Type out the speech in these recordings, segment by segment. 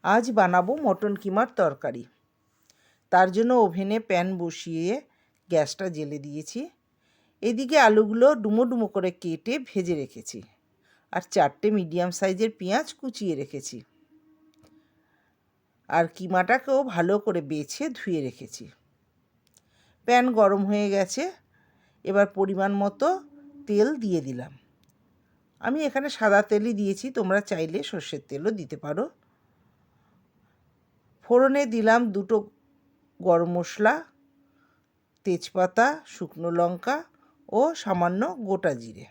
আজ বানাবো মটন কিমার তরকারি। তার জন্য ওভেনে প্যান বসিয়ে গ্যাসটা জ্বেলে দিয়েছি। এদিকে আলুগুলো ডুমো ডুমো করে কেটে ভেজে রেখেছি, আর 4টে মিডিয়াম সাইজের পেঁয়াজ কুচিয়ে রেখেছি, আর কিমাটাকেও ভালো করে বেছে ধুয়ে রেখেছি। প্যান গরম হয়ে গেছে, এবার পরিমাণ মতো তেল দিয়ে দিলাম। আমি এখানে সাদা তেলই দিয়েছি, তোমরা চাইলে সর্ষের তেলও দিতে পারো। ফোড়নে দিলাম 2টো গরম মশলা, তেজপাতা, শুকনো লঙ্কা ও সামান্য গোটা জিরে।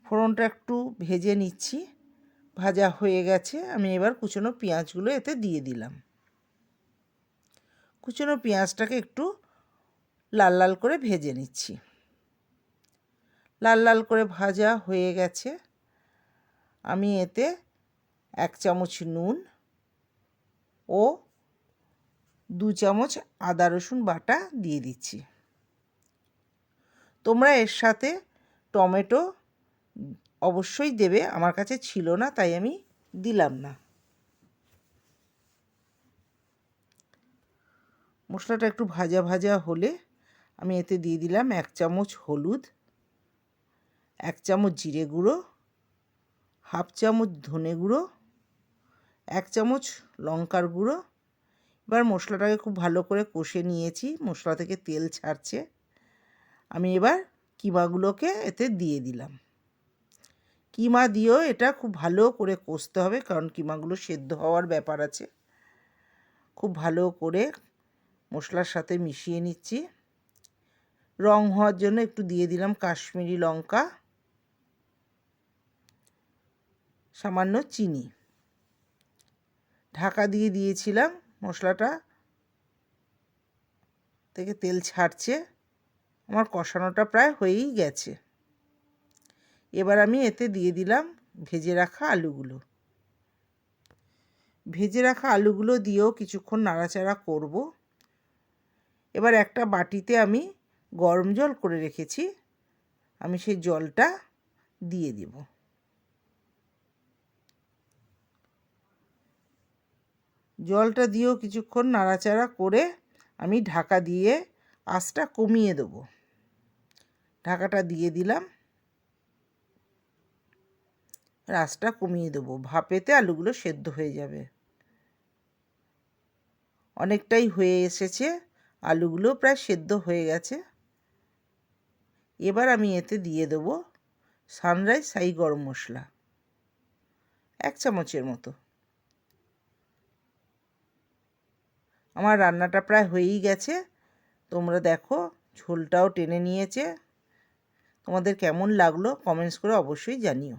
ফোড়নটা একটু ভেজে নিচ্ছি। ভাজা হয়ে গেছে, আমি এবার কুচনো পেঁয়াজগুলো এতে দিয়ে দিলাম। কুচনো পেঁয়াজটাকে একটু লাল লাল করে ভেজে নিচ্ছি। লাল লাল করে ভাজা হয়ে গেছে, আমি এতে 1 চামচ নুন ও 2 চামচ আদা রসুন বাটা দিয়ে দিচ্ছি। তোমরা এর সাথে টমেটো অবশ্যই দেবে, আমার কাছে ছিল না তাই আমি দিলাম না। মশলাটা একটু ভাজা ভাজা হলে আমি এতে দিয়ে দিলাম 1 চামচ হলুদ, 1 চামচ জিরে গুঁড়ো, হাফ চামচ ধনে গুঁড়ো, 1 চামচ লঙ্কার গুঁড়ো। এবার মশলাটাকে খুব ভালো করে কষে নিয়েছি, মশলা থেকে তেল ছাড়ছে। আমি এবার কিমাগুলোকে এতে দিয়ে দিলাম। কিমা দিয়েও এটা খুব ভালো করে কষতে হবে, কারণ কিমাগুলো সেদ্ধ হওয়ার ব্যাপার আছে। খুব ভালো করে মশলার সাথে মিশিয়ে নিচ্ছি। রং হওয়ার জন্য একটু দিয়ে দিলাম কাশ্মীরি লঙ্কা, সামান্য চিনি। ঢাকা দিয়ে দিয়েছিলাম, মশলাটা থেকে তেল ছাড়ছে, আমার কষানোটা প্রায় হয়েই গেছে। এবার আমি এতে দিয়ে দিলাম ভেজে রাখা আলুগুলো। ভেজে রাখা আলুগুলো দিয়েও কিছুক্ষণ নাড়াচাড়া করব। এবার একটা বাটিতে আমি গরম জল করে রেখেছি, আমি সেই জলটা দিয়ে দেব। জলটা দিয়েও কিছুক্ষণ নাড়াচাড়া করে আমি ঢাকা দিয়ে আঁচটা কমিয়ে দেব। ঢাকাটা দিয়ে দিলাম, আঁচটা কমিয়ে দেবো, ভাপেতে আলুগুলো সেদ্ধ হয়ে যাবে। অনেকটাই হয়ে এসেছে, আলুগুলো প্রায় সেদ্ধ হয়ে গেছে। এবার আমি এতে দিয়ে দেবো সানরাইজ শাহি গরম মশলা 1 চামচের মতো। আমার রান্নাটা প্রায় হয়েই গেছে, তোমরা দেখো ঝোলটাও টেনে নিয়েছে। তোমাদের কেমন লাগলো কমেন্টস করে অবশ্যই জানিও।